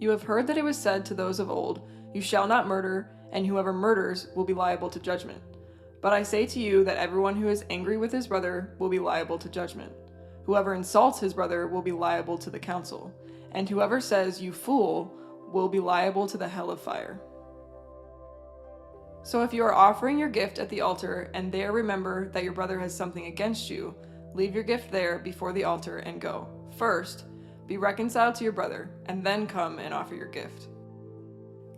You have heard that it was said to those of old, "You shall not murder, and whoever murders will be liable to judgment." But I say to you that everyone who is angry with his brother will be liable to judgment. Whoever insults his brother will be liable to the council, and whoever says, "You fool," will be liable to the hell of fire. So if you are offering your gift at the altar and there remember that your brother has something against you, leave your gift there before the altar and go. First, be reconciled to your brother, and then come and offer your gift.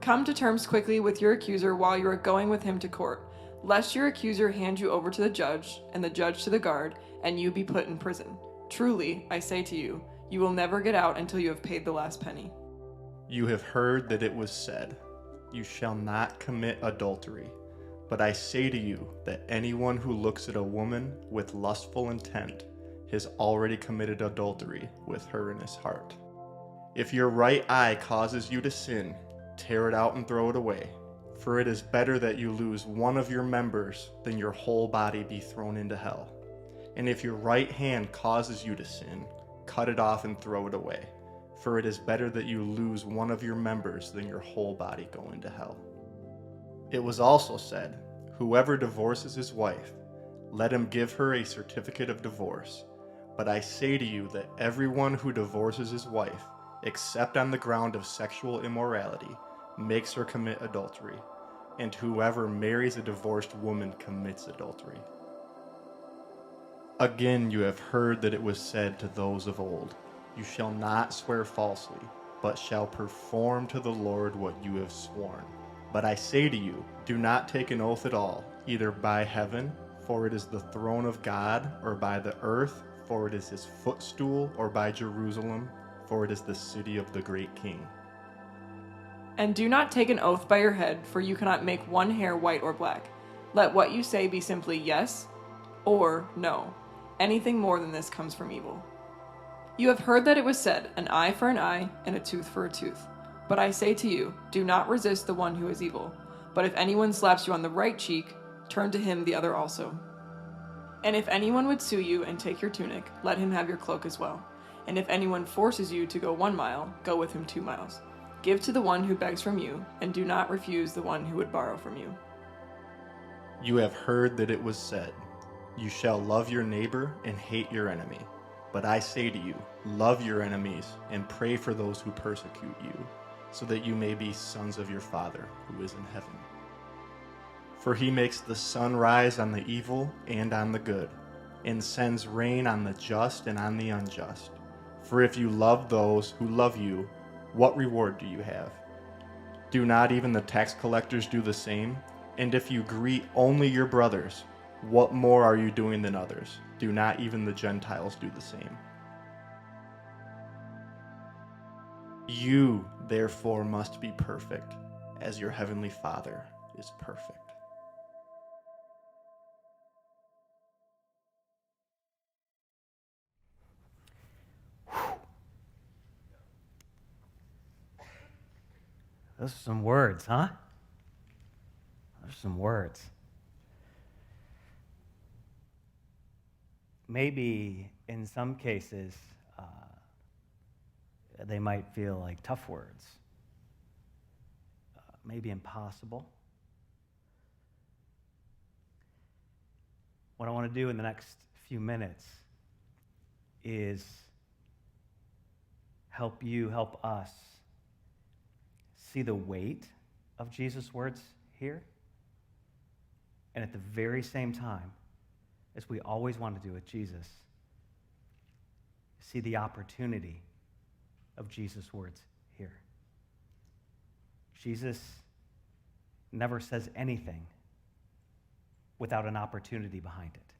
Come to terms quickly with your accuser while you are going with him to court, lest your accuser hand you over to the judge, and the judge to the guard, and you be put in prison. Truly, I say to you, you will never get out until you have paid the last penny. You have heard that it was said, "You shall not commit adultery." But I say to you that anyone who looks at a woman with lustful intent has already committed adultery with her in his heart. If your right eye causes you to sin, tear it out and throw it away. For it is better that you lose one of your members than your whole body be thrown into hell. And if your right hand causes you to sin, cut it off and throw it away. For it is better that you lose one of your members than your whole body go into hell. It was also said, "Whoever divorces his wife, let him give her a certificate of divorce." But I say to you that everyone who divorces his wife, except on the ground of sexual immorality, makes her commit adultery, and whoever marries a divorced woman commits adultery. Again, you have heard that it was said to those of old, "You shall not swear falsely, but shall perform to the Lord what you have sworn." But I say to you, do not take an oath at all, either by heaven, for it is the throne of God, or by the earth, for it is his footstool, or by Jerusalem, for it is the city of the great king. And do not take an oath by your head, for you cannot make one hair white or black. Let what you say be simply yes or no. Anything more than this comes from evil. You have heard that it was said, "An eye for an eye, and a tooth for a tooth." But I say to you, do not resist the one who is evil. But if anyone slaps you on the right cheek, turn to him the other also. And if anyone would sue you and take your tunic, let him have your cloak as well. And if anyone forces you to go 1 mile, go with him 2 miles. Give to the one who begs from you, and do not refuse the one who would borrow from you. You have heard that it was said, "You shall love your neighbor and hate your enemy." But I say to you, love your enemies and pray for those who persecute you, so that you may be sons of your Father who is in heaven. For he makes the sun rise on the evil and on the good, and sends rain on the just and on the unjust. For if you love those who love you, what reward do you have? Do not even the tax collectors do the same? And if you greet only your brothers, what more are you doing than others? Do not even the Gentiles do the same? You, therefore, must be perfect, as your heavenly Father is perfect. Those are some words, huh? Those are some words. Maybe in some cases, they might feel like tough words, maybe impossible. What I want to do in the next few minutes is help us see the weight of Jesus' words here, and at the very same time, as we always want to do with Jesus, see the opportunity of Jesus' words here. Jesus never says anything without an opportunity behind it.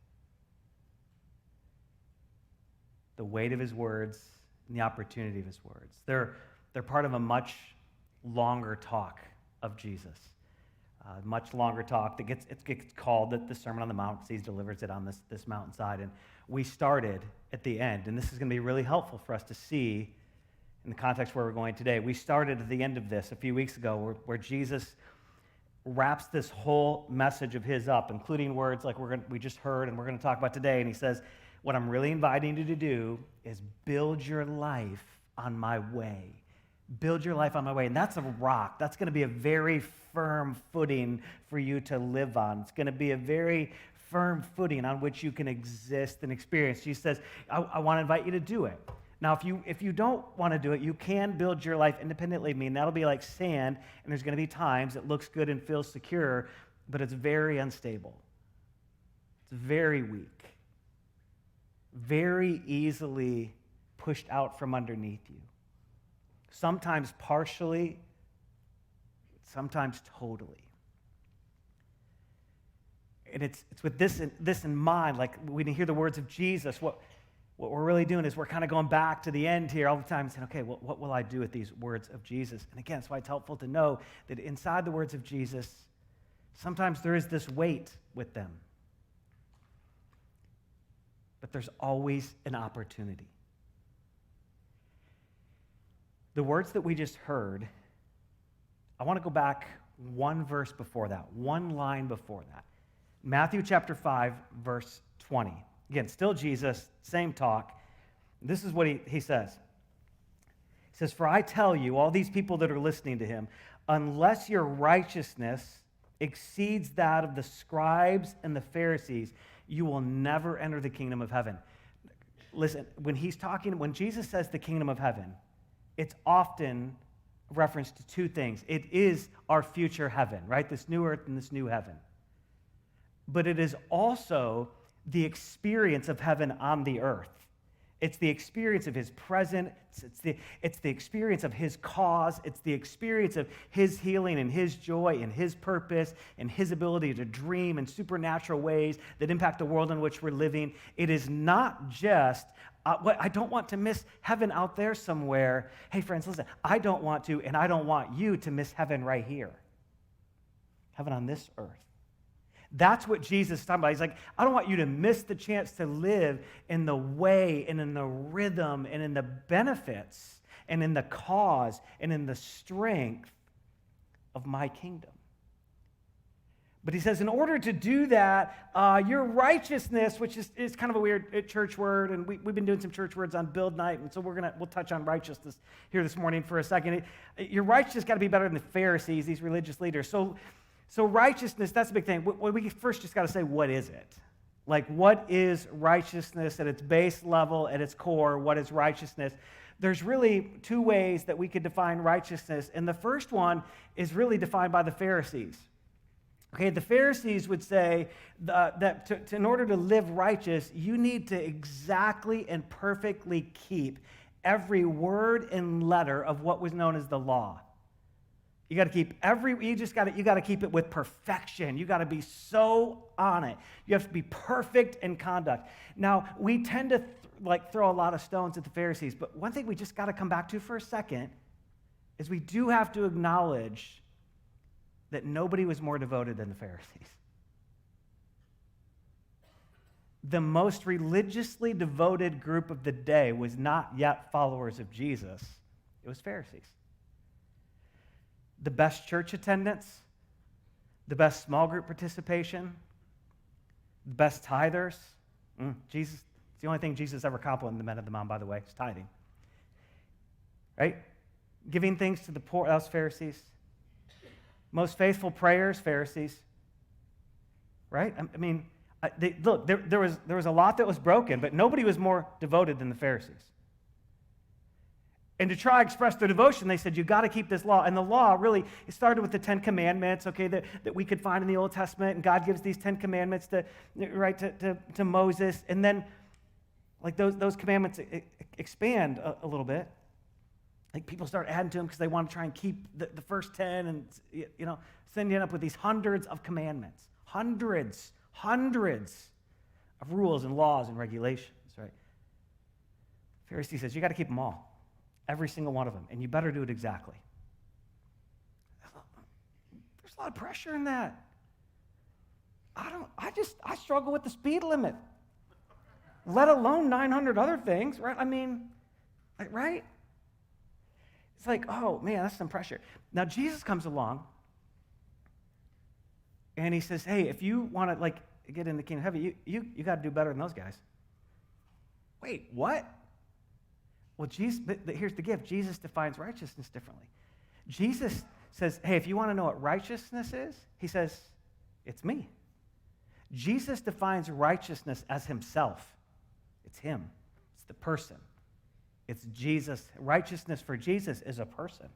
The weight of his words and the opportunity of his words. They're part of a much longer talk of Jesus. Much longer talk that gets called the Sermon on the Mount, because he delivers it on this mountainside. And we started at the end, and this is going to be really helpful for us to see in the context where we're going today. We started at the end of this a few weeks ago, where Jesus wraps this whole message of his up, including words like we just heard and we're going to talk about today. And he says, what I'm really inviting you to do is build your life on my way. Build your life on my way. And that's a rock. That's going to be a very firm footing for you to live on. It's going to be a very firm footing on which you can exist and experience. Jesus says, I want to invite you to do it. Now, if you don't want to do it, you can build your life independently of me, and that'll be like sand, and there's going to be times it looks good and feels secure, but it's very unstable. It's very weak, very easily pushed out from underneath you. Sometimes partially, sometimes totally. And it's with this in mind, like when you hear the words of Jesus, what we're really doing is we're kind of going back to the end here all the time and saying, okay, what will I do with these words of Jesus? And again, that's why it's helpful to know that inside the words of Jesus, sometimes there is this weight with them. But there's always an opportunity. The words that we just heard, I want to go back one verse before that, one line before that. Matthew chapter 5, verse 20. Again, still Jesus, same talk. This is what he says. He says, "For I tell you, all these people that are listening to him, unless your righteousness exceeds that of the scribes and the Pharisees, you will never enter the kingdom of heaven." Listen, when Jesus says the kingdom of heaven, it's often reference to two things. It is our future heaven, right? This new earth and this new heaven. But it is also the experience of heaven on the earth. It's the experience of his presence. It's the experience of his cause. It's the experience of his healing and his joy and his purpose and his ability to dream in supernatural ways that impact the world in which we're living. It is not just, I don't want to miss heaven out there somewhere. Hey, friends, listen, I don't want to, and I don't want you to miss heaven right here. Heaven on this earth. That's what Jesus is talking about. He's like, I don't want you to miss the chance to live in the way and in the rhythm and in the benefits and in the cause and in the strength of my kingdom. But he says, in order to do that, your righteousness, which is kind of a weird church word, and we've been doing some church words on build night, and so we'll touch on righteousness here this morning for a second. Your righteousness got to be better than the Pharisees, these religious leaders. So righteousness, that's the big thing. We first just got to say, what is it? Like, what is righteousness at its base level, at its core? What is righteousness? There's really two ways that we could define righteousness, and the first one is really defined by the Pharisees. Okay, the Pharisees would say that in order to live righteous, you need to exactly and perfectly keep every word and letter of what was known as the law. You got to keep you got to keep it with perfection. You got to be so on it. You have to be perfect in conduct. Now, we tend to throw a lot of stones at the Pharisees, but one thing we just got to come back to for a second is we do have to acknowledge that nobody was more devoted than the Pharisees. The most religiously devoted group of the day was not yet followers of Jesus. It was Pharisees. The best church attendance, the best small group participation, the best tithers. Jesus, it's the only thing Jesus ever complimented the men of the mound, by the way, is tithing. Right? Giving things to the poor, that was Pharisees. Most faithful prayers, Pharisees. Right? I mean, look, there was a lot that was broken, but nobody was more devoted than the Pharisees. And to try to express their devotion, they said, you got to keep this law. And the law really, it started with the 10 Commandments, okay, that we could find in the Old Testament. And God gives these 10 Commandments to Moses. And then, like, those commandments expand a little bit. Like, people start adding to them because they want to try and keep the first 10. And, so then you end up with these hundreds of commandments. Hundreds of rules and laws and regulations, right? Pharisee says, you got to keep them all. Every single one of them, and you better do it exactly. There's a lot of pressure in that. I struggle with the speed limit, let alone 900 other things, right? I mean, right? It's like, oh man, that's some pressure. Now Jesus comes along, and he says, hey, if you want to get in the kingdom of heaven, you got to do better than those guys. Wait, what? Well, Jesus, but here's the gift. Jesus defines righteousness differently. Jesus says, hey, if you want to know what righteousness is, he says, it's me. Jesus defines righteousness as himself. It's him. It's the person. It's Jesus. Righteousness for Jesus is a person.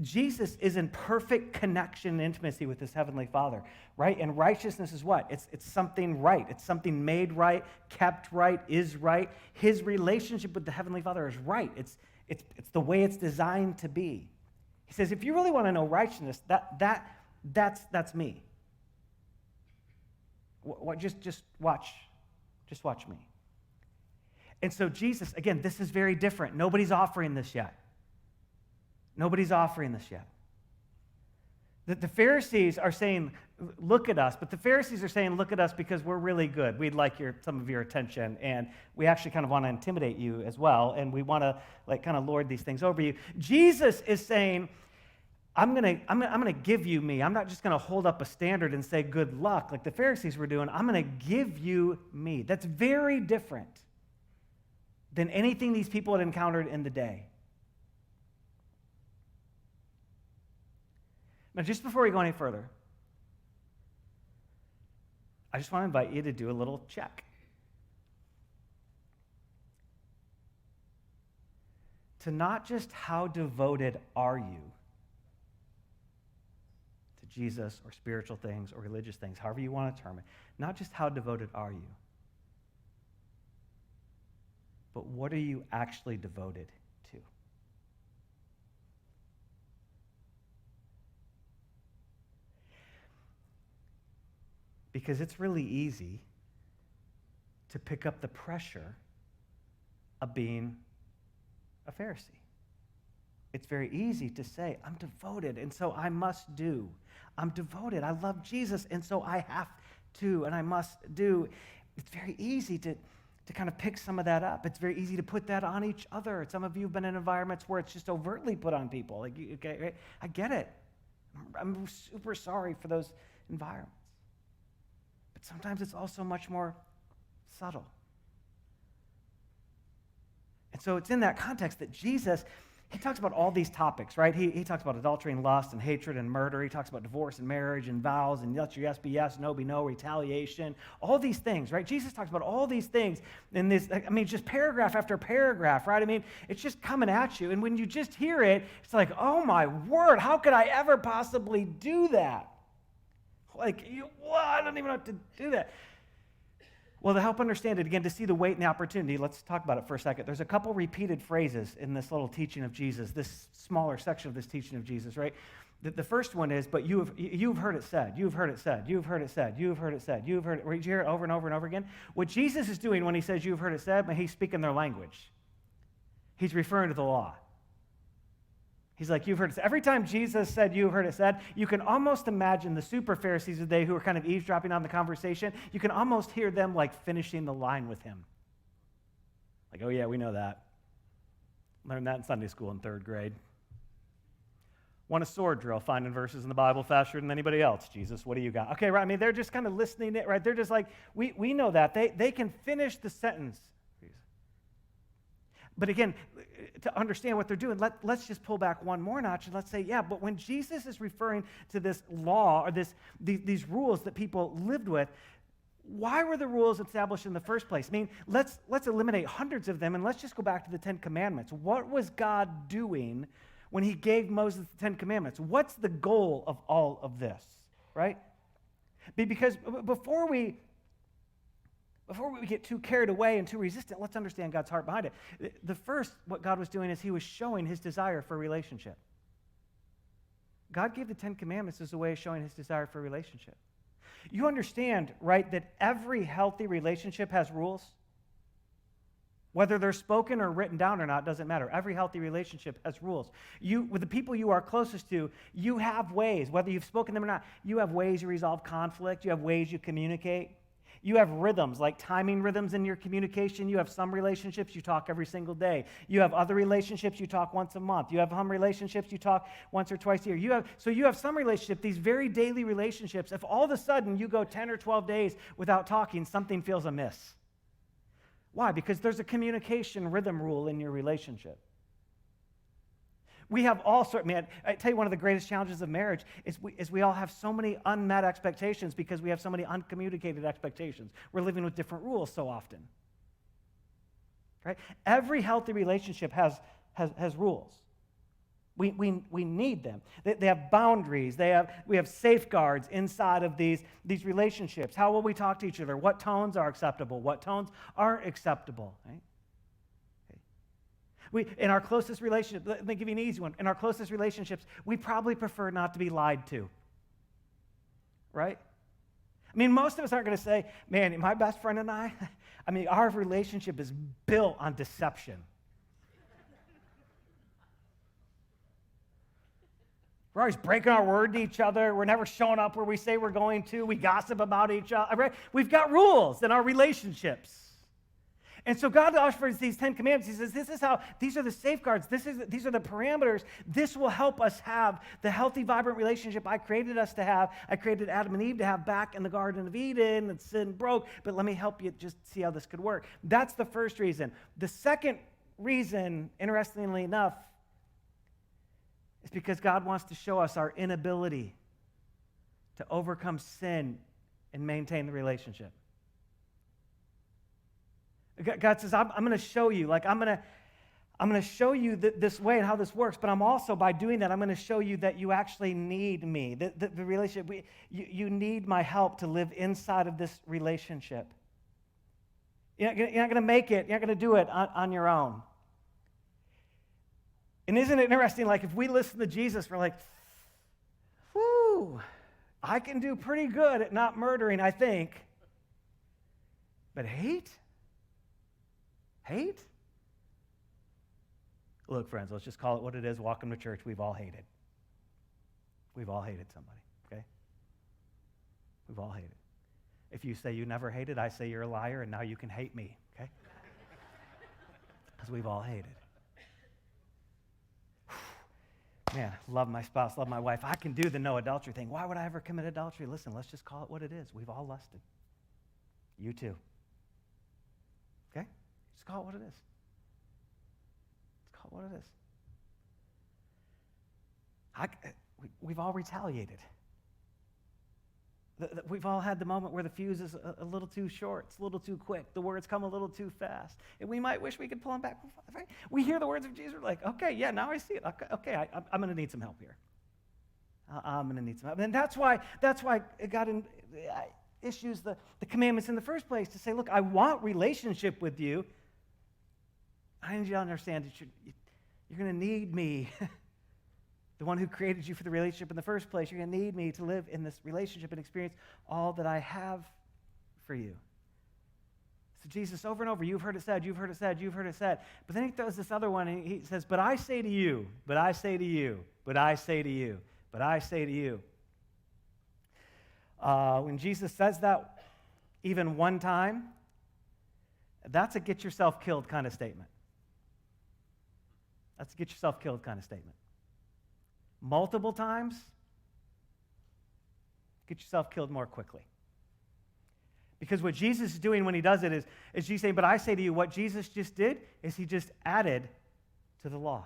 Jesus is in perfect connection and intimacy with his heavenly Father, right? And righteousness is what? It's something right. It's something made right, kept right, is right. His relationship with the heavenly Father is right. It's the way it's designed to be. He says, if you really want to know righteousness, that's me. Just watch me. And so Jesus, again, this is very different. Nobody's offering this yet. The Pharisees are saying, look at us. But the Pharisees are saying, look at us because we're really good. We'd like some of your attention. And we actually kind of want to intimidate you as well. And we want to kind of lord these things over you. Jesus is saying, I'm gonna give you me. I'm not just going to hold up a standard and say good luck like the Pharisees were doing. I'm going to give you me. That's very different than anything these people had encountered in the day. Now, just before we go any further, I just want to invite you to do a little check. To not just how devoted are you to Jesus or spiritual things or religious things, however you want to term it, not just how devoted are you, but what are you actually devoted to? Because it's really easy to pick up the pressure of being a Pharisee. It's very easy to say, I'm devoted, and so I must do. I'm devoted. I love Jesus, and so I have to, and I must do. It's very easy to kind of pick some of that up. It's very easy to put that on each other. Some of you have been in environments where it's just overtly put on people. Okay, I get it. I'm super sorry for those environments. But sometimes it's also much more subtle. And so it's in that context that Jesus, he talks about all these topics, right? He talks about adultery and lust and hatred and murder. He talks about divorce and marriage and vows and let your yes be yes, no be no, retaliation, all these things, right? Jesus talks about all these things in this, just paragraph after paragraph, right? It's just coming at you. And when you just hear it, it's like, oh my word, how could I ever possibly do that? I don't even know how to do that. Well, to help understand it, again, to see the weight and the opportunity, let's talk about it for a second. There's a couple repeated phrases in this little teaching of Jesus, this smaller section of this teaching of Jesus, right? The first one is, but you've heard it said, you've heard it said, you've heard it said, you've heard it said, you've heard it. Did you hear it over and over and over again? What Jesus is doing when he says you've heard it said, he's speaking their language. He's referring to the law. He's like, you've heard it said. Every time Jesus said, you've heard it said, you can almost imagine the super Pharisees of the day who are kind of eavesdropping on the conversation. You can almost hear them finishing the line with him. Oh yeah, we know that. Learned that in Sunday school in 3rd grade. Want a sword drill, finding verses in the Bible faster than anybody else. Jesus, what do you got? Okay, right, they're just kind of listening it, right? They're just like, we know that. They can finish the sentence. But again, to understand what they're doing, let's just pull back one more notch and let's say, yeah, but when Jesus is referring to this law or these rules that people lived with, why were the rules established in the first place? Let's eliminate hundreds of them and let's just go back to the 10 Commandments. What was God doing when he gave Moses the 10 Commandments? What's the goal of all of this, right? Because before we get too carried away and too resistant, let's understand God's heart behind it. The first, what God was doing is he was showing his desire for a relationship. God gave the 10 Commandments as a way of showing his desire for a relationship. You understand, right, that every healthy relationship has rules? Whether they're spoken or written down or not, doesn't matter. Every healthy relationship has rules. With the people you are closest to, you have ways, whether you've spoken them or not, you have ways you resolve conflict, you have ways you communicate. You have rhythms, like timing rhythms in your communication. You have some relationships you talk every single day. You have other relationships you talk once a month. You have some relationships you talk once or twice a year. You have some relationships, these very daily relationships. If all of a sudden you go 10 or 12 days without talking, something feels amiss. Why? Because there's a communication rhythm rule in your relationship. We have all sorts, man, I tell you one of the greatest challenges of marriage is we all have so many unmet expectations because we have so many uncommunicated expectations. We're living with different rules so often. Right? Every healthy relationship has rules. We need them. They have boundaries. We have safeguards inside of these relationships. How will we talk to each other? What tones are acceptable? What tones aren't acceptable? Right? In our closest relationship, let me give you an easy one. In our closest relationships, we probably prefer not to be lied to. Right? I mean, most of us aren't going to say, man, my best friend and I mean, our relationship is built on deception. We're always breaking our word to each other. We're never showing up where we say we're going to. We gossip about each other. Right? We've got rules in our relationships. And so God offers these 10 commandments. He says, these are the safeguards. These are the parameters. This will help us have the healthy, vibrant relationship I created us to have. I created Adam and Eve to have back in the Garden of Eden, and sin broke. But let me help you just see how this could work. That's the first reason. The second reason, interestingly enough, is because God wants to show us our inability to overcome sin and maintain the relationship. God says, I'm going to show you, I'm going to show you this way and how this works, but I'm also, by doing that, I'm going to show you that you actually need me, the relationship. You need my help to live inside of this relationship. You're not going to make it. You're not going to do it on your own. And isn't it interesting, if we listen to Jesus, we're like, whoo, I can do pretty good at not murdering, I think. But hate? Hate? Look, friends, let's just call it what it is. Welcome to church. We've all hated. We've all hated somebody, okay? We've all hated. If you say you never hated, I say you're a liar, and now you can hate me, okay? Because we've all hated. Man, love my spouse, love my wife. I can do the no adultery thing. Why would I ever commit adultery? Listen, let's just call it what it is. We've all lusted. You too. Okay? Just call it what it is. Just call it what it is. We've all retaliated. We've all had the moment where the fuse is a little too short, it's a little too quick, the words come a little too fast, and we might wish we could pull them back. Right? We hear the words of Jesus, we're like, okay, yeah, now I see it. Okay, I'm going to need some help here. I'm going to need some help. And that's why God issues the commandments in the first place, to say, look, I want relationship with you. I need you to understand that you're going to need me. The one who created you for the relationship in the first place, you're going to need me to live in this relationship and experience all that I have for you. So Jesus, over and over, you've heard it said, you've heard it said, you've heard it said. But then he throws this other one, and he says, but I say to you, but I say to you, but I say to you, but I say to you. When Jesus says that even one time, that's a get yourself killed kind of statement. That's a get yourself killed kind of statement. Multiple times, get yourself killed more quickly. Because what Jesus is doing when he does it is Jesus saying, but I say to you, what Jesus just did is he just added to the law.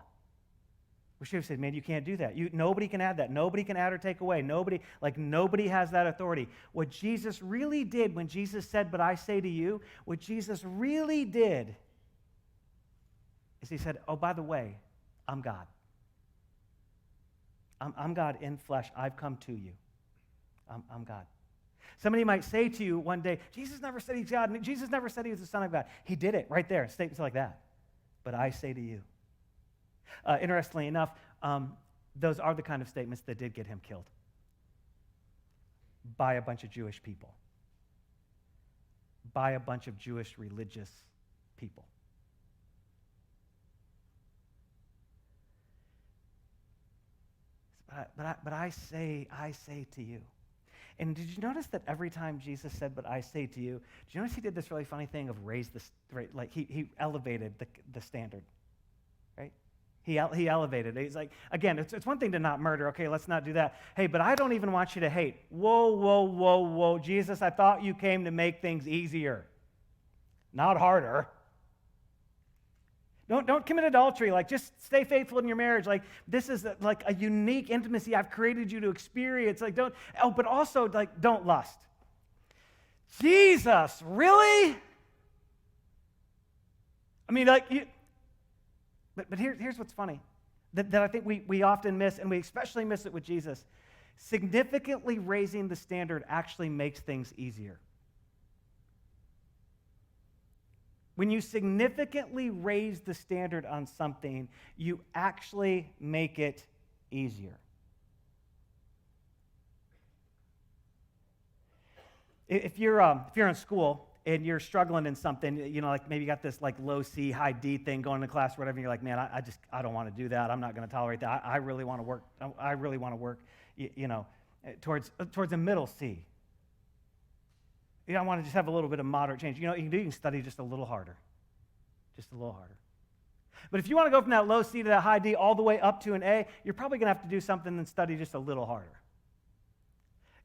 We should have said, man, you can't do that. Nobody can add that. Nobody can add or take away. Nobody has that authority. What Jesus really did when Jesus said, but I say to you, what Jesus really did is he said, oh, by the way, I'm God. I'm God in flesh. I've come to you. I'm God. Somebody might say to you one day, Jesus never said he's God. Jesus never said he was the Son of God. He did it right there, statements like that. But I say to you. Interestingly enough, those are the kind of statements that did get him killed by a bunch of Jewish people, by a bunch of Jewish religious people. But I say to you. And did you notice that every time Jesus said, but I say to you, did you notice he did this really funny thing of raise the, right? Like he elevated the standard, right? He elevated it. He's like, again, it's one thing to not murder. Okay, let's not do that. Hey, but I don't even want you to hate. Whoa. Jesus, I thought you came to make things easier, not harder. Don't commit adultery. Like, just stay faithful in your marriage. Like, this is like a unique intimacy I've created you to experience. Like, but also, like, don't lust. Jesus, really? I mean, like, but here's what's funny that I think we often miss, and we especially miss it with Jesus. Significantly raising the standard actually makes things easier. When you significantly raise the standard on something, you actually make it easier. If you're in school and you're struggling in something, you know, like maybe you got this like low C, high D thing going to class, or whatever, and you're like, man, I don't want to do that. I'm not going to tolerate that. I really want to work. I really want to work, towards a middle C. You don't want to just have a little bit of moderate change. You know what you can do? You can study just a little harder. Just a little harder. But if you want to go from that low C to that high D all the way up to an A, you're probably going to have to do something and study just a little harder.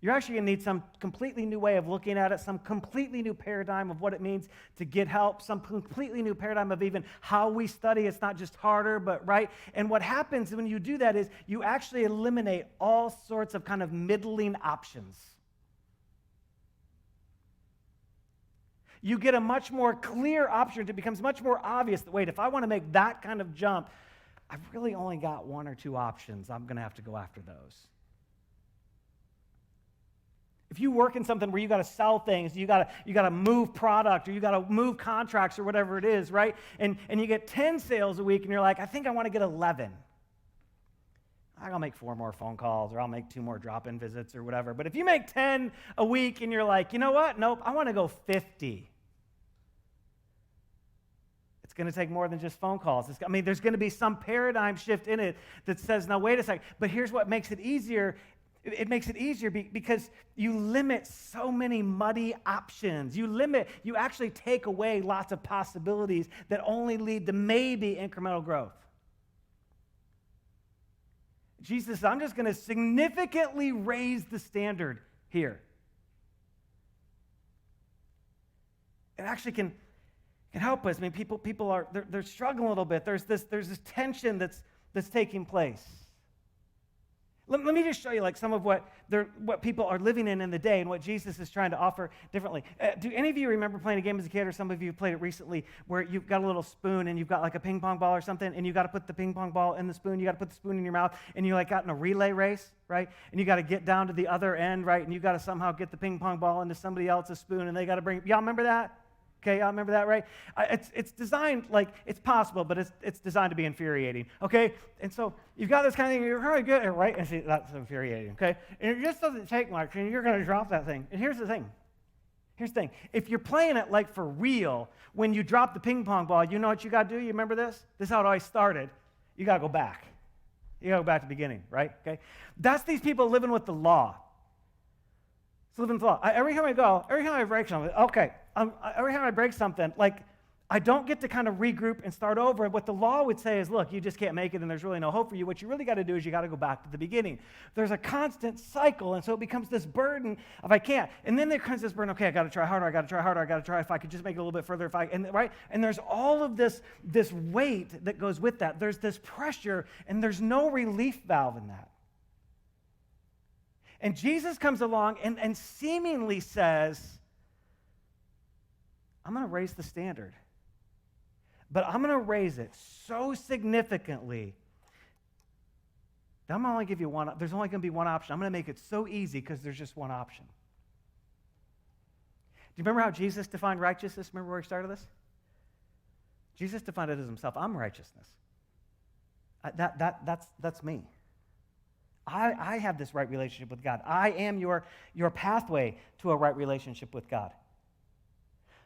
You're actually going to need some completely new way of looking at it, some completely new paradigm of what it means to get help, some completely new paradigm of even how we study. It's not just harder, but right. And what happens when you do that is you actually eliminate all sorts of kind of middling options. You get a much more clear option. It becomes much more obvious that, wait, if I want to make that kind of jump, I've really only got one or two options. I'm going to have to go after those. If you work in something where you got to sell things, you got to move product, or you got to move contracts, or whatever it is, right? And you get 10 sales a week, and you're like, I think I want to get 11. I'll make 4 more phone calls, or I'll make 2 more drop-in visits, or whatever. But if you make 10 a week, and you're like, you know what? Nope, I want to go 50. It's going to take more than just phone calls. There's going to be some paradigm shift in it that says, now wait a second. But here's what makes it easier. It makes it easier because you limit so many muddy options. You actually take away lots of possibilities that only lead to maybe incremental growth. Jesus says, I'm just going to significantly raise the standard here. It actually can help us. I mean, people are they're struggling a little bit. There's this tension that's taking place. Let me just show you like some of what people are living in the day and what Jesus is trying to offer differently. Do any of you remember playing a game as a kid, or some of you have played it recently, where you've got a little spoon and you've got like a ping pong ball or something, and you got to put the ping pong ball in the spoon, you got to put the spoon in your mouth, and you're like got in a relay race, right? And you got to get down to the other end, right? And you got to somehow get the ping pong ball into somebody else's spoon, and they got to bring. Y'all remember that? Okay, y'all remember that, right? It's designed like it's possible, but it's designed to be infuriating, okay? And so you've got this kind of thing, you're really good, right? And see, that's infuriating, okay? And it just doesn't take much, and you're going to drop that thing. And here's the thing. If you're playing it like for real, when you drop the ping pong ball, you know what you got to do? You remember this? This is how it always started. You got to go back. You got to go back to the beginning, right? Okay? That's these people living with the law. It's living with the law. Every time I break something, okay, every time I break something, like, I don't get to kind of regroup and start over. What the law would say is, look, you just can't make it and there's really no hope for you. What you really got to do is you got to go back to the beginning. There's a constant cycle, and so it becomes this burden of I can't. And then there comes this burden, okay, I got to try harder, I got to try if I could just make it a little bit further, right? And there's all of this weight that goes with that. There's this pressure, and there's no relief valve in that. And Jesus comes along and seemingly says, I'm going to raise the standard. But I'm going to raise it so significantly that I'm going to only give you one. There's only going to be one option. I'm going to make it so easy because there's just one option. Do you remember how Jesus defined righteousness? Remember where he started this? Jesus defined it as himself. I'm righteousness. That's me. I have this right relationship with God. I am your pathway to a right relationship with God.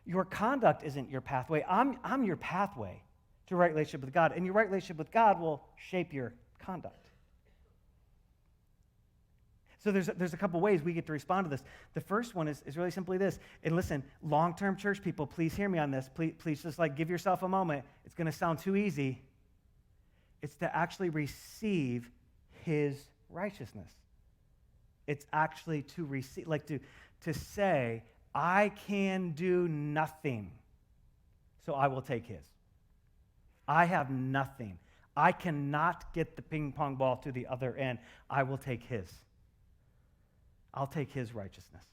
Your conduct isn't your pathway. I'm your pathway to a right relationship with God, and your right relationship with God will shape your conduct. So there's a couple ways we get to respond to this. The first one is really simply this. And listen, long-term church people, please hear me on this. Please just like give yourself a moment. It's going to sound too easy. It's to actually receive his righteousness. It's actually to receive, like to say, I can do nothing, so I will take his. I have nothing. I cannot get the ping pong ball to the other end. I will take his. I'll take his righteousness.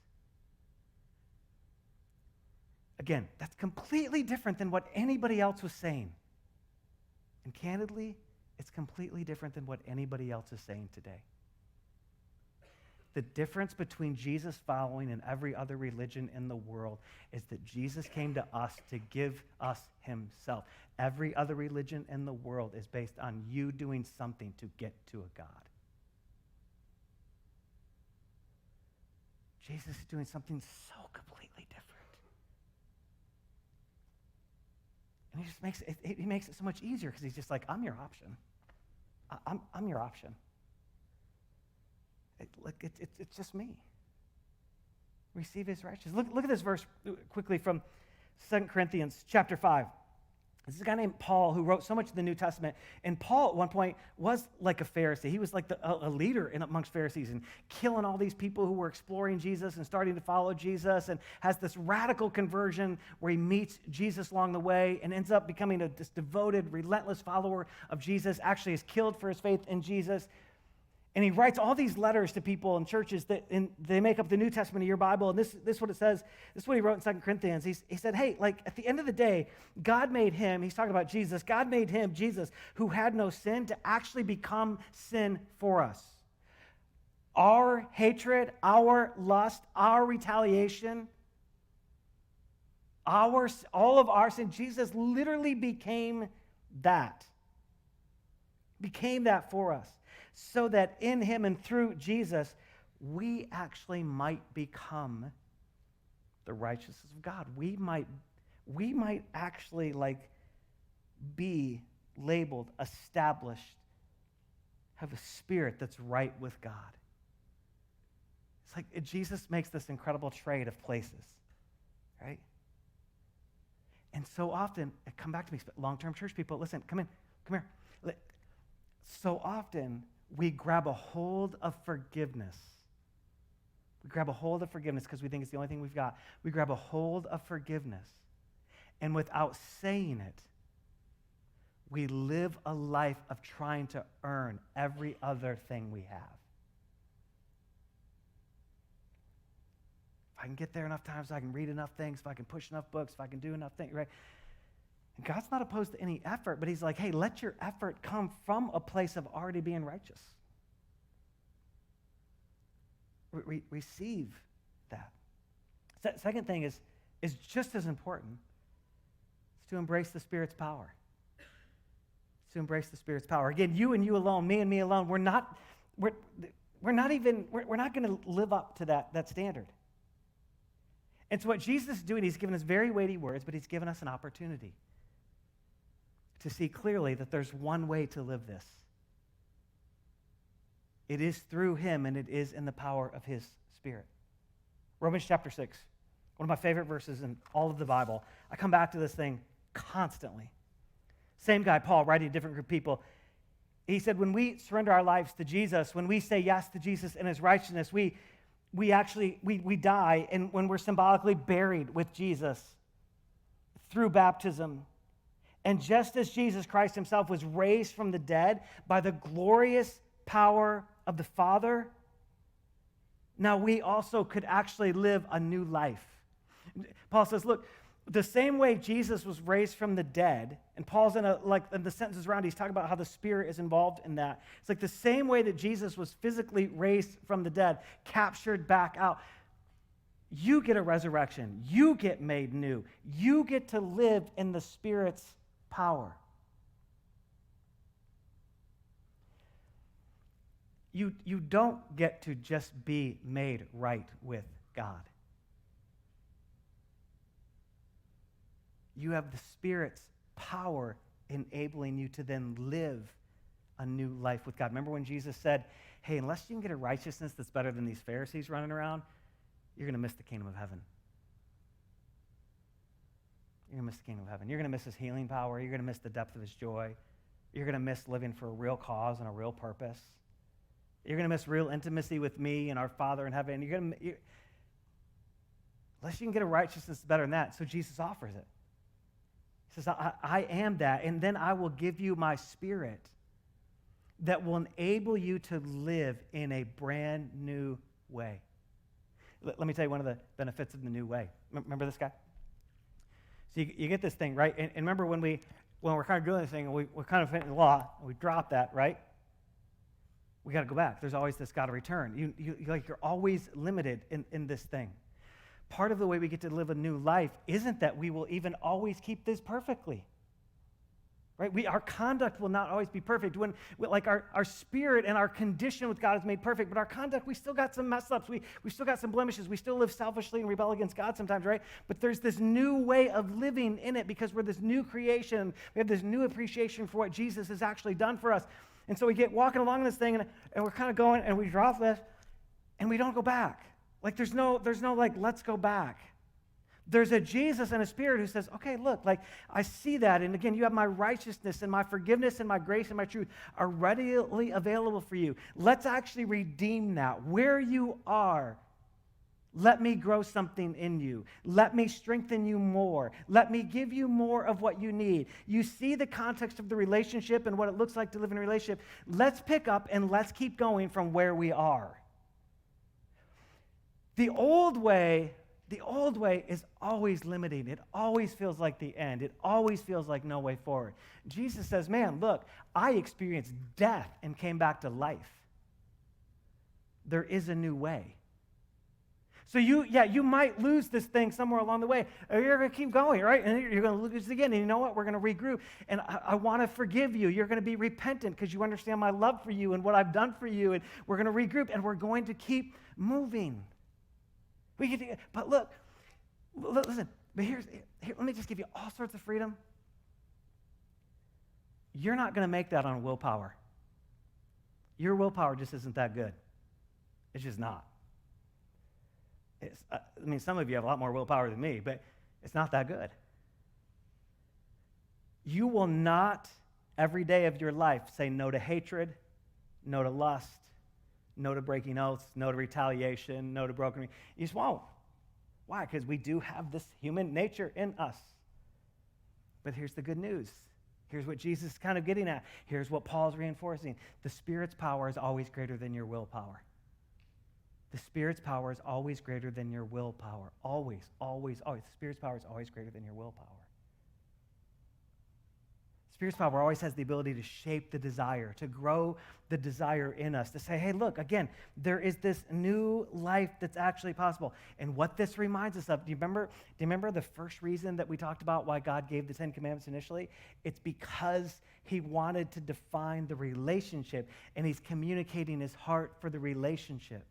Again, that's completely different than what anybody else was saying. And candidly, it's completely different than what anybody else is saying today. The difference between Jesus following and every other religion in the world is that Jesus came to us to give us himself. Every other religion in the world is based on you doing something to get to a God. Jesus is doing something so completely different. And he just makes it so much easier because he's just like, I'm your option. I'm your option. It's just me. Receive his righteousness. Look at this verse quickly from 2 Corinthians chapter 5. This is a guy named Paul who wrote so much of the New Testament. And Paul, at one point, was like a Pharisee. He was like a leader amongst Pharisees and killing all these people who were exploring Jesus and starting to follow Jesus, and has this radical conversion where he meets Jesus along the way and ends up becoming this devoted, relentless follower of Jesus, actually is killed for his faith in Jesus. And he writes all these letters to people in churches they make up the New Testament of your Bible. And this is what it says. This is what he wrote in 2 Corinthians. He said, hey, like at the end of the day, God made him, he's talking about Jesus, God made him, Jesus, who had no sin, to actually become sin for us. Our hatred, our lust, our retaliation, all of our sin, Jesus literally became that. Became that for us. So that in him and through Jesus, we actually might become the righteousness of God. We might actually be labeled, established, have a spirit that's right with God. It's like Jesus makes this incredible trade of places, right? And so often, come back to me, long-term church people, listen, come here. So often, we grab a hold of forgiveness. We grab a hold of forgiveness because we think it's the only thing we've got. We grab a hold of forgiveness. And without saying it, we live a life of trying to earn every other thing we have. If I can get there enough times, if I can read enough things, if I can push enough books, if I can do enough things, right? And God's not opposed to any effort, but he's like, hey, let your effort come from a place of already being righteous. Receive that. Second thing is just as important. It's to embrace the Spirit's power. It's to embrace the Spirit's power. Again, you and you alone, me and me alone, we're not going to live up to that standard. And so what Jesus is doing, he's given us very weighty words, but he's given us an opportunity to see clearly that there's one way to live this. It is through him, and it is in the power of his Spirit. Romans chapter 6, one of my favorite verses in all of the Bible. I come back to this thing constantly. Same guy, Paul, writing to a different group of people. He said, when we surrender our lives to Jesus, when we say yes to Jesus and his righteousness, we die, and when we're symbolically buried with Jesus through baptism. And just as Jesus Christ himself was raised from the dead by the glorious power of the Father, now we also could actually live a new life. Paul says, look, the same way Jesus was raised from the dead, and Paul's in the sentences around, he's talking about how the Spirit is involved in that. It's like the same way that Jesus was physically raised from the dead, captured back out. You get a resurrection. You get made new. You get to live in the Spirit's power. You don't get to just be made right with God. You have the Spirit's power enabling you to then live a new life with God. Remember when Jesus said, hey, unless you can get a righteousness that's better than these Pharisees running around, you're going to miss the kingdom of heaven. You're going to miss the kingdom of heaven. You're going to miss his healing power. You're going to miss the depth of his joy. You're going to miss living for a real cause and a real purpose. You're going to miss real intimacy with me and our Father in heaven. Unless you can get a righteousness better than that. So Jesus offers it. He says, I am that, and then I will give you my Spirit that will enable you to live in a brand new way. Let me tell you one of the benefits of the new way. Remember this guy? So you get this thing, right? And remember when we're kind of doing this thing, and we're kind of hitting the law, and we drop that, right? We got to go back. There's always this got to return. You're always limited in this thing. Part of the way we get to live a new life isn't that we will even always keep this perfectly. Right? Our conduct will not always be perfect. Our spirit and our condition with God is made perfect, but our conduct, we still got some mess ups. We still got some blemishes. We still live selfishly and rebel against God sometimes, right? But there's this new way of living in it because we're this new creation. We have this new appreciation for what Jesus has actually done for us. And so we get walking along this thing, and we're kind of going, and we drop this, and we don't go back. Like there's no let's go back. There's a Jesus and a Spirit who says, okay, look, I see that. And again, you have my righteousness and my forgiveness and my grace and my truth are readily available for you. Let's actually redeem that. Where you are, let me grow something in you. Let me strengthen you more. Let me give you more of what you need. You see the context of the relationship and what it looks like to live in a relationship. Let's pick up and let's keep going from where we are. The old way is always limiting. It always feels like the end. It always feels like no way forward. Jesus says, man, look, I experienced death and came back to life. There is a new way. So you might lose this thing somewhere along the way. Or you're going to keep going, right? And you're going to lose it again. And you know what? We're going to regroup. And I want to forgive you. You're going to be repentant because you understand my love for you and what I've done for you. And we're going to regroup, and we're going to keep moving. But look, listen, but here, let me just give you all sorts of freedom. You're not going to make that on willpower. Your willpower just isn't that good. It's just not. Some of you have a lot more willpower than me, but it's not that good. You will not, every day of your life, say no to hatred, no to lust, no to breaking oaths, no to retaliation, no to broken. You just won't. Why? Because we do have this human nature in us. But here's the good news. Here's what Jesus is kind of getting at. Here's what Paul's reinforcing. The Spirit's power is always greater than your willpower. The Spirit's power is always greater than your willpower. Always, always, always. The Spirit's power is always greater than your willpower. Spirit's power always has the ability to shape the desire, to grow the desire in us, to say, hey, look, again, there is this new life that's actually possible. And what this reminds us of, do you remember the first reason that we talked about why God gave the Ten Commandments initially? It's because he wanted to define the relationship, and he's communicating his heart for the relationship.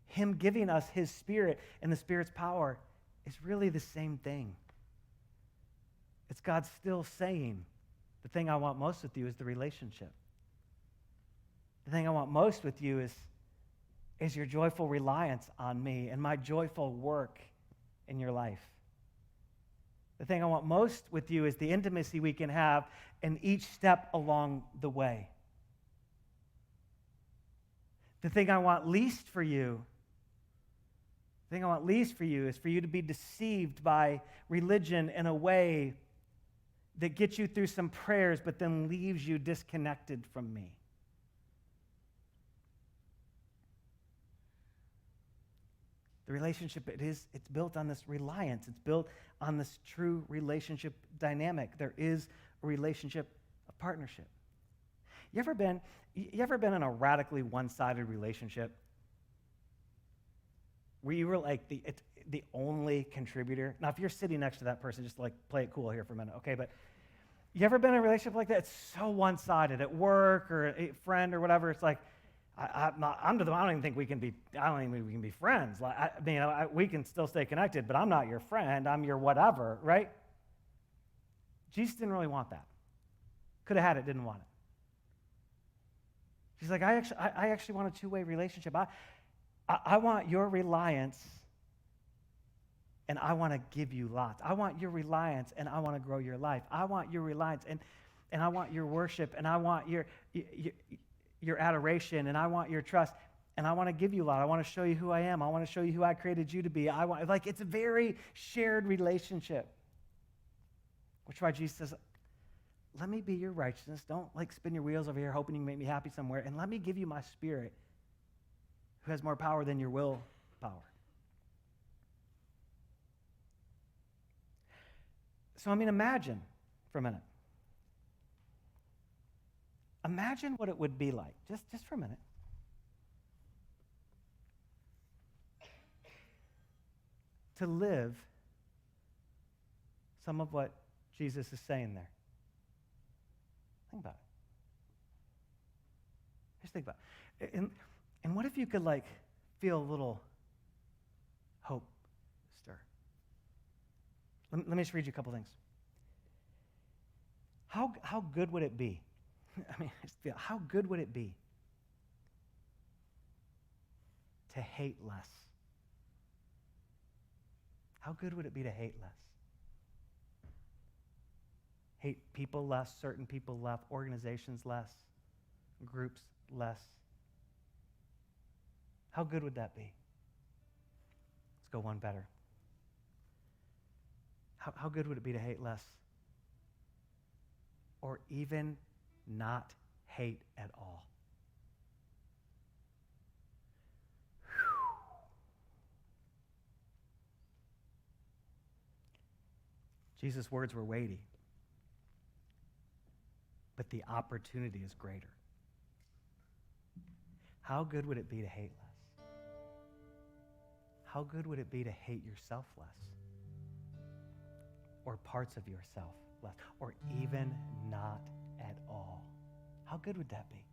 Him giving us his Spirit and the Spirit's power is really the same thing. It's God still saying, the thing I want most with you is the relationship. The thing I want most with you is your joyful reliance on me and my joyful work in your life. The thing I want most with you is the intimacy we can have in each step along the way. The thing I want least for you is for you to be deceived by religion in a way that gets you through some prayers but then leaves you disconnected from me. The relationship, it's built on this reliance. It's built on this true relationship dynamic. There is a relationship of partnership. You ever been in a radically one-sided relationship where you were like the only contributor? Now, if you're sitting next to that person, just play it cool here for a minute, okay? But you ever been in a relationship like that? It's so one-sided at work or a friend or whatever. It's like, I don't even think we can be friends. We can still stay connected, but I'm not your friend. I'm your whatever, right? Jesus didn't really want that. Could have had it, didn't want it. He's like, I actually want a two-way relationship. I want your reliance, and I want to give you lots. I want your reliance, and I want to grow your life. I want your reliance, and I want your worship, and I want your adoration, and I want your trust, and I want to give you a lot. I want to show you who I am. I want to show you who I created you to be. It's a very shared relationship. Which is why Jesus says, let me be your righteousness. Don't like spin your wheels over here hoping you can make me happy somewhere. And let me give you my Spirit who has more power than your will power. So, imagine for a minute. Imagine what it would be like, just for a minute. To live some of what Jesus is saying there. Think about it. Just think about it. And what if you could feel a little hope stir? Let me just read you a couple things. How good would it be? How good would it be to hate less? How good would it be to hate less? Hate people less, certain people less, organizations less, groups less. How good would that be? Let's go one better. How good would it be to hate less? Or even not hate at all? Jesus' words were weighty, but the opportunity is greater. How good would it be to hate less? How good would it be to hate yourself less? Or parts of yourself less? Or even not at all? How good would that be?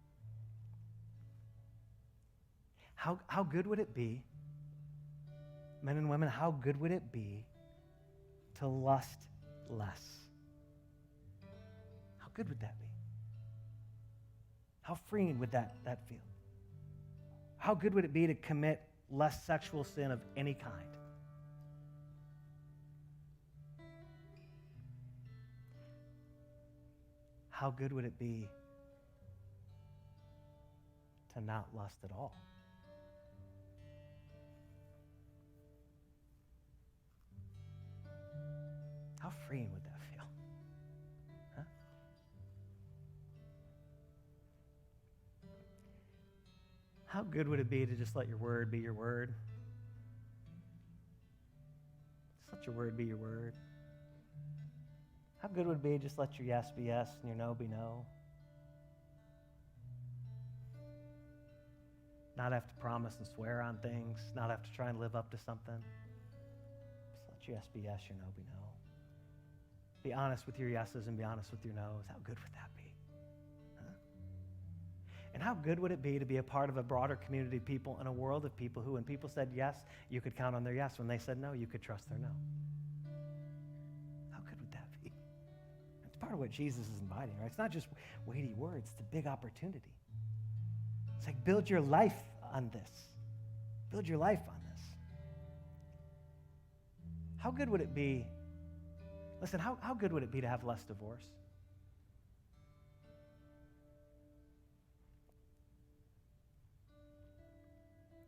How good would it be, men and women, how good would it be to lust less? How good would that be? How freeing would that feel? How good would it be to commit less sexual sin of any kind? How good would it be to not lust at all? How freeing would that feel? Huh? How good would it be to just let your word be your word? Just let your word be your word. How good would it be to just let your yes be yes and your no be no? Not have to promise and swear on things, not have to try and live up to something. Just let your yes be yes, your no be no. Be honest with your yeses and be honest with your no's. How good would that be? Huh? And how good would it be to be a part of a broader community of people in a world of people who, when people said yes, you could count on their yes. When they said no, you could trust their no. How good would that be? It's part of what Jesus is inviting, right? It's not just weighty words. It's a big opportunity. It's like build your life on this. Build your life on this. How good would it be? Listen, how good would it be to have less divorce?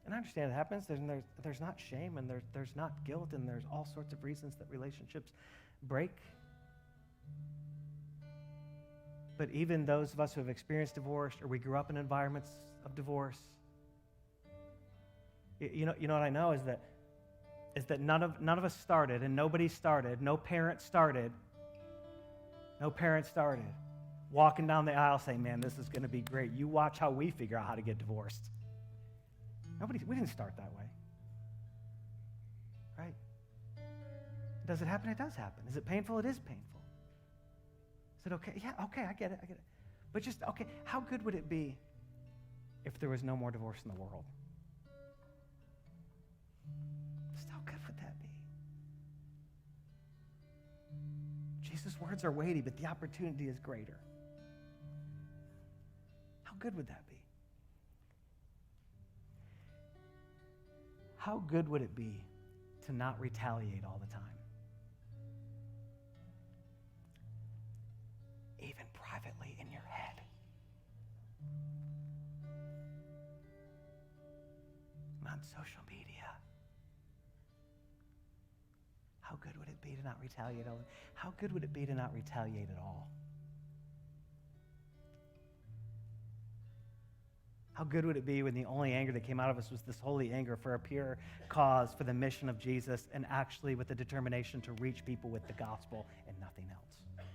And I understand it happens, and there's not shame, and there's not guilt, and there's all sorts of reasons that relationships break. But even those of us who have experienced divorce, or we grew up in environments of divorce, you know what I know is that none of us started, and nobody started, no parent started walking down the aisle saying, man, this is going to be great. You watch how we figure out how to get divorced. We didn't start that way. Right? Does it happen? It does happen. Is it painful? It is painful. Is it okay? Yeah, okay, I get it. But just, okay, how good would it be if there was no more divorce in the world? Just how good would that be? Jesus' words are weighty, but the opportunity is greater. How good would that be? How good would it be to not retaliate all the time? Even privately in your head. On social media. How good would it be? be to not retaliate? How good would it be to not retaliate at all? How good would it be when the only anger that came out of us was this holy anger for a pure cause, for the mission of Jesus, and actually with the determination to reach people with the gospel and nothing else?